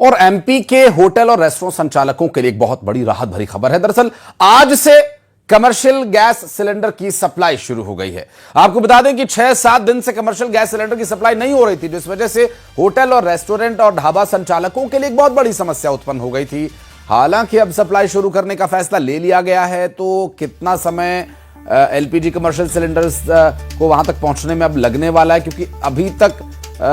और एमपी के होटल और रेस्टोरेंट संचालकों के लिए एक बहुत बड़ी राहत भरी खबर है। दरअसल आज से कमर्शियल गैस सिलेंडर की सप्लाई शुरू हो गई है। आपको बता दें कि 6-7 दिन से कमर्शियल गैस सिलेंडर की सप्लाई नहीं हो रही थी, जिस वजह से होटल और रेस्टोरेंट और ढाबा संचालकों के लिए एक बहुत बड़ी समस्या उत्पन्न हो गई थी। हालांकि अब सप्लाई शुरू करने का फैसला ले लिया गया है, तो कितना समय एलपीजी कमर्शियल सिलेंडर्स को वहां तक पहुंचने में अब लगने वाला है, क्योंकि अभी तक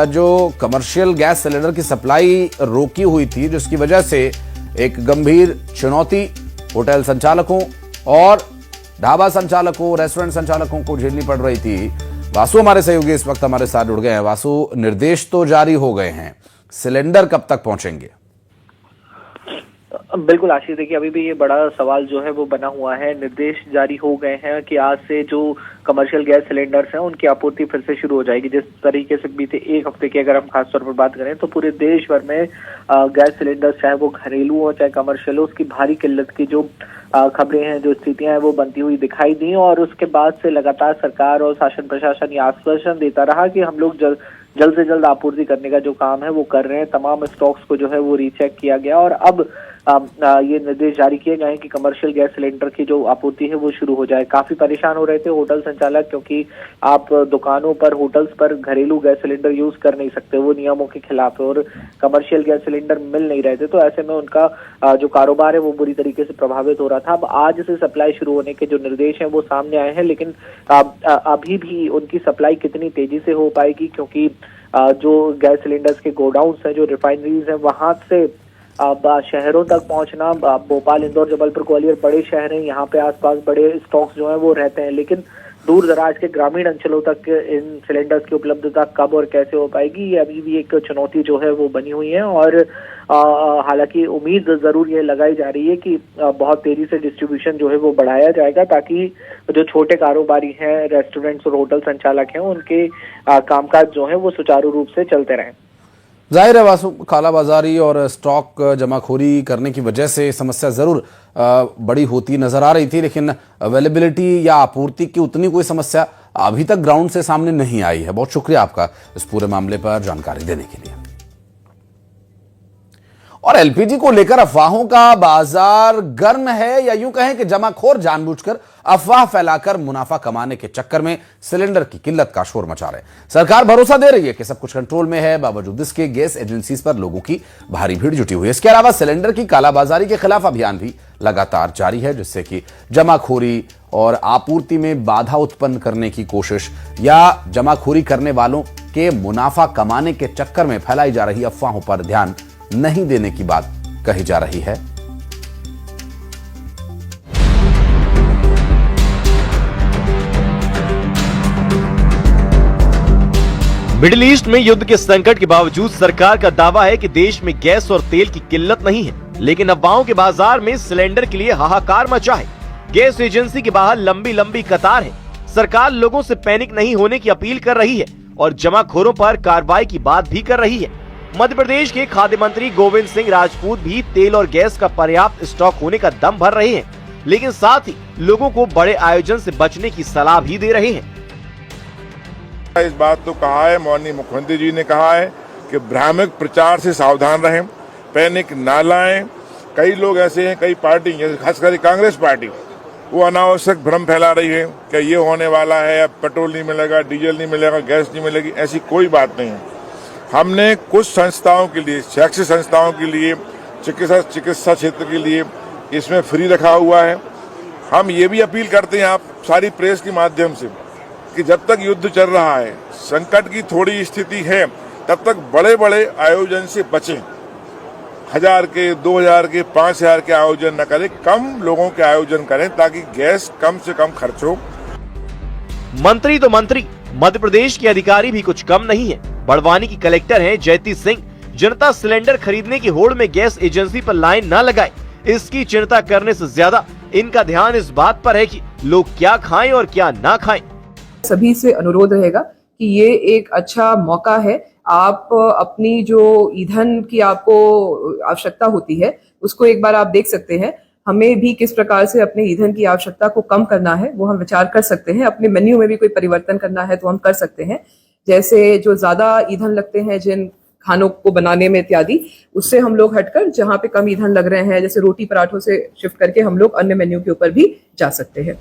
जो कमर्शियल गैस सिलेंडर की सप्लाई रोकी हुई थी, जिसकी वजह से एक गंभीर चुनौती होटल संचालकों और ढाबा संचालकों, रेस्टोरेंट संचालकों को झेलनी पड़ रही थी। वासु हमारे सहयोगी इस वक्त हमारे साथ जुड़ गए हैं। वासु, निर्देश तो जारी हो गए हैं, सिलेंडर कब तक पहुंचेंगे? बिल्कुल आशीष, देखिए अभी भी ये बड़ा सवाल जो है वो बना हुआ है। निर्देश जारी हो गए हैं कि आज से जो कमर्शियल गैस सिलेंडर्स हैं उनकी आपूर्ति फिर से शुरू हो जाएगी। जिस तरीके से बीते एक हफ्ते की अगर हम खासतौर पर बात करें तो पूरे देश भर में गैस सिलेंडर चाहे वो घरेलू हो चाहे कमर्शियल हो, उसकी भारी किल्लत की जो खबरें हैं, जो स्थितियां हैं वो बनती हुई दिखाई दी। और उसके बाद से लगातार सरकार और शासन प्रशासन ये आश्वासन देता रहा कि हम लोग जल्द से जल्द आपूर्ति करने का जो काम है वो कर रहे हैं। तमाम स्टॉक्स को जो है वो रीचेक किया गया और अब ये निर्देश जारी किए गए हैं कि कमर्शियल गैस सिलेंडर की जो आपूर्ति है वो शुरू हो जाए। काफी परेशान हो रहे थे होटल संचालक, क्योंकि आप दुकानों पर, होटल्स पर घरेलू गैस सिलेंडर यूज कर नहीं सकते, वो नियमों के खिलाफ है, और कमर्शियल गैस सिलेंडर मिल नहीं रहे थे। तो ऐसे में उनका जो कारोबार है वो बुरी तरीके से प्रभावित हो रहा था। अब आज से सप्लाई शुरू होने के जो निर्देश हैं वो सामने आए हैं, लेकिन अभी भी उनकी सप्लाई कितनी तेजी से हो पाएगी, क्योंकि जो गैस सिलेंडर्स के गोडाउन्स हैं, जो रिफाइनरीज हैं, वहां से अब शहरों तक पहुंचना, भोपाल, इंदौर, जबलपुर, ग्वालियर बड़े शहर हैं, यहाँ पे आसपास बड़े स्टॉक्स जो हैं वो रहते हैं, लेकिन दूर दराज के ग्रामीण अंचलों तक इन सिलेंडर्स की उपलब्धता कब और कैसे हो पाएगी, ये अभी भी एक चुनौती जो है वो बनी हुई है। और हालांकि उम्मीद जरूर ये लगाई जा रही है कि बहुत तेजी से डिस्ट्रीब्यूशन जो है वो बढ़ाया जाएगा, ताकि जो छोटे कारोबारी हैं, रेस्टोरेंट्स और होटल संचालक हैं, उनके कामकाज जो है वो सुचारू रूप से चलते रहें। जाहिर है वासु, कालाबाजारी और स्टॉक जमाखोरी करने की वजह से समस्या जरूर बड़ी होती नजर आ रही थी, लेकिन अवेलेबिलिटी या आपूर्ति की उतनी कोई समस्या अभी तक ग्राउंड से सामने नहीं आई है। बहुत शुक्रिया आपका इस पूरे मामले पर जानकारी देने के लिए। और एलपीजी को लेकर अफवाहों का बाजार गर्म है, या यूं कहें कि जमाखोर जानबूझकर अफवाह फैलाकर मुनाफा कमाने के चक्कर में सिलेंडर की किल्लत का शोर मचा रहे। सरकार भरोसा दे रही है कि सब कुछ कंट्रोल में है, बावजूद इसके गैस एजेंसीज पर लोगों की भारी भीड़ जुटी हुई है। इसके अलावा सिलेंडर की कालाबाजारी के खिलाफ अभियान भी लगातार जारी है, जिससे कि जमाखोरी और आपूर्ति में बाधा उत्पन्न करने की कोशिश या जमाखोरी करने वालों के मुनाफा कमाने के चक्कर में फैलाई जा रही अफवाहों पर ध्यान नहीं देने की बात कही जा रही है। मिडिल ईस्ट में युद्ध के संकट के बावजूद सरकार का दावा है कि देश में गैस और तेल की किल्लत नहीं है, लेकिन अफवाहों के बाजार में सिलेंडर के लिए हाहाकार मचा है। गैस एजेंसी के बाहर लंबी लंबी कतार है। सरकार लोगों से पैनिक नहीं होने की अपील कर रही है और जमाखोरों पर कार्रवाई की बात भी कर रही है। मध्य प्रदेश के खाद्य मंत्री गोविंद सिंह राजपूत भी तेल और गैस का पर्याप्त स्टॉक होने का दम भर रहे हैं, लेकिन साथ ही लोगों को बड़े आयोजन से बचने की सलाह भी दे रहे हैं। इस बात तो कहा है, माननीय मुख्यमंत्री जी ने कहा है कि भ्रामक प्रचार से सावधान रहें, पैनिक ना लाएं। कई लोग ऐसे हैं, कई पार्टी, खासकर कांग्रेस पार्टी, वो अनावश्यक भ्रम फैला रही है कि ये होने वाला है, अब पेट्रोल नहीं मिलेगा, डीजल नहीं मिलेगा, गैस नहीं मिलेगी। ऐसी कोई बात नहीं है। हमने कुछ संस्थाओं के लिए, शैक्षिक संस्थाओं के लिए, चिकित्सा क्षेत्र के लिए इसमें फ्री रखा हुआ है। हम ये भी अपील करते हैं आप सारी प्रेस के माध्यम से कि जब तक युद्ध चल रहा है, संकट की थोड़ी स्थिति है, तब तक बड़े बड़े आयोजन से बचें। 1000 के, 2000 के, 5000 के आयोजन न करें, कम लोगों के आयोजन करें, ताकि गैस कम से कम खर्च हो। मंत्री तो मंत्री, मध्य प्रदेश के अधिकारी भी कुछ कम नहीं है। बड़वानी की कलेक्टर हैं जयती सिंह। जनता सिलेंडर खरीदने की होड़ में गैस एजेंसी पर लाइन न लगाए, इसकी चिंता करने से ज्यादा इनका ध्यान इस बात पर है कि लोग क्या खाएं और क्या ना खाएं। सभी से अनुरोध रहेगा कि ये एक अच्छा मौका है। आप अपनी जो ईंधन की आपको आवश्यकता होती है उसको एक बार आप देख सकते हैं। हमें भी किस प्रकार से अपने ईंधन की आवश्यकता को कम करना है वो हम विचार कर सकते हैं। अपने मेन्यू में भी कोई परिवर्तन करना है तो हम कर सकते हैं। जैसे जो ज्यादा ईंधन लगते हैं जिन खानों को बनाने में इत्यादि, उससे हम लोग हटकर जहां पे कम ईंधन लग रहे हैं, जैसे रोटी पराठों से शिफ्ट करके हम लोग अन्य मेन्यू के ऊपर भी जा सकते हैं।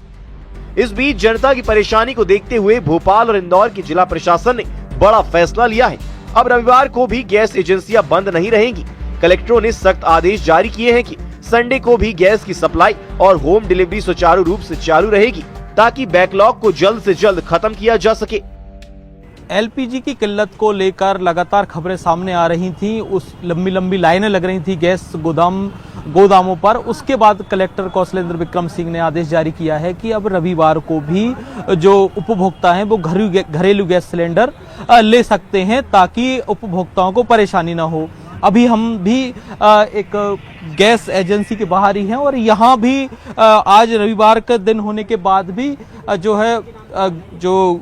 इस बीच जनता की परेशानी को देखते हुए भोपाल और इंदौर की जिला प्रशासन ने बड़ा फैसला लिया है। अब रविवार को भी गैस एजेंसियां बंद नहीं रहेंगी। कलेक्टरों ने सख्त आदेश जारी किए हैं कि संडे को भी गैस की सप्लाई और होम डिलीवरी सुचारू रूप से चालू रहेगी, ताकि बैकलॉग को जल्द से जल्द खत्म किया जा सके। एलपीजी की किल्लत को लेकर लगातार खबरें सामने आ रही थी। उस लंबी लंबी लाइनें लग रही थी गैस गोदामों पर। उसके बाद कलेक्टर कौशलेंद्र विक्रम सिंह ने आदेश जारी किया है कि अब रविवार को भी जो उपभोक्ता हैं वो घरेलू गैस सिलेंडर ले सकते हैं, ताकि उपभोक्ताओं को परेशानी ना हो। अभी हम भी एक गैस एजेंसी के बाहर ही हैं और यहाँ भी आज रविवार का दिन होने के बाद भी जो है जो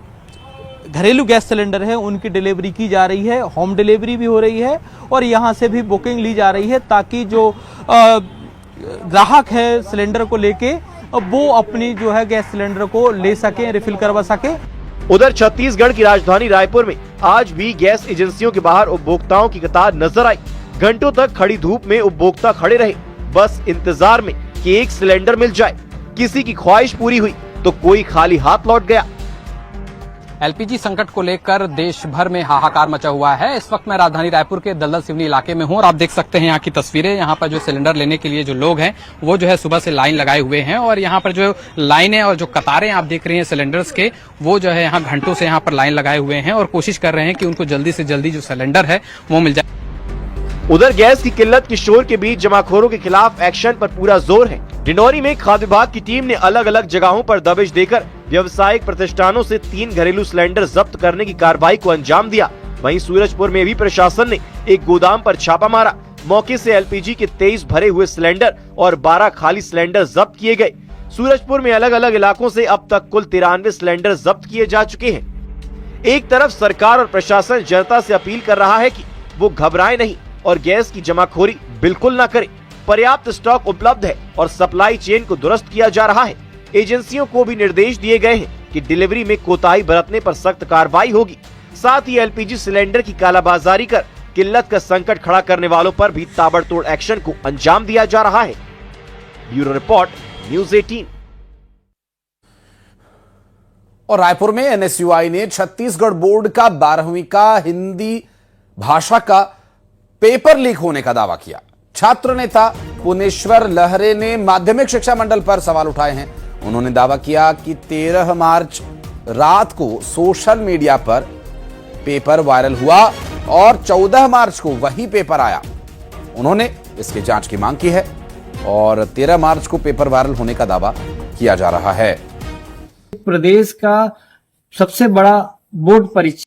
घरेलू गैस सिलेंडर है उनकी डिलीवरी की जा रही है, होम डिलीवरी भी हो रही है और यहाँ से भी बुकिंग ली जा रही है, ताकि जो ग्राहक है सिलेंडर को लेके वो अपनी जो है गैस सिलेंडर को ले सके, रिफिल करवा सके। उधर छत्तीसगढ़ की राजधानी रायपुर में आज भी गैस एजेंसियों के बाहर उपभोक्ताओं की कतार नजर आई। घंटों तक खड़ी धूप में उपभोक्ता खड़े रहे, बस इंतजार में कि एक सिलेंडर मिल जाए। किसी की ख्वाहिश पूरी हुई तो कोई खाली हाथ लौट गया। एलपीजी संकट को लेकर देश भर में हाहाकार मचा हुआ है। इस वक्त मैं राजधानी रायपुर के दलदल सिवनी इलाके में हूं और आप देख सकते हैं यहाँ की तस्वीरें। यहाँ पर जो सिलेंडर लेने के लिए जो लोग हैं वो जो है सुबह से लाइन लगाए हुए हैं और यहाँ पर जो लाइनें और जो कतारें आप देख रहे हैं सिलेंडर्स के, वो जो है यहाँ घंटों से यहाँ पर लाइन लगाए हुए हैं और कोशिश कर रहे हैं कि उनको जल्दी से जल्दी जो सिलेंडर है वो मिल जाए। उधर गैस की किल्लत के शोर के बीच जमाखोरों के खिलाफ एक्शन पर पूरा जोर है। डिंडौरी में खाद्य विभाग की टीम ने अलग अलग जगहों पर दबिश देकर व्यावसायिक प्रतिष्ठानों से 3 घरेलू सिलेंडर जब्त करने की कार्रवाई को अंजाम दिया। वहीं सूरजपुर में भी प्रशासन ने एक गोदाम पर छापा मारा। मौके से एलपीजी के 23 भरे हुए सिलेंडर और 12 खाली सिलेंडर जब्त किए गए। सूरजपुर में अलग अलग इलाकों से अब तक कुल 93 सिलेंडर जब्त किए जा चुके हैं। एक तरफ सरकार और प्रशासन जनता से अपील कर रहा है कि वो घबराए नहीं और गैस की जमाखोरी बिल्कुल न करे। पर्याप्त स्टॉक उपलब्ध है और सप्लाई चेन को दुरुस्त किया जा रहा है। एजेंसियों को भी निर्देश दिए गए हैं कि डिलीवरी में कोताही बरतने पर सख्त कार्रवाई होगी। साथ ही एलपीजी सिलेंडर की कालाबाजारी कर किल्लत का संकट खड़ा करने वालों पर भी ताबड़तोड़ एक्शन को अंजाम दिया जा रहा है। Bureau report, news 18। और रायपुर में एनएसयूआई ने छत्तीसगढ़ बोर्ड का 12वीं का हिंदी भाषा का पेपर लीक होने का दावा किया। छात्र नेता पुनेश्वर लहरे ने माध्यमिक शिक्षा मंडल पर सवाल उठाए हैं। उन्होंने दावा किया कि 13 मार्च रात को सोशल मीडिया पर पेपर वायरल हुआ और 14 मार्च को वही पेपर आया। उन्होंने इसकी जांच की मांग की है और 13 मार्च को पेपर वायरल होने का दावा किया जा रहा है। प्रदेश का सबसे बड़ा बोर्ड परीक्षा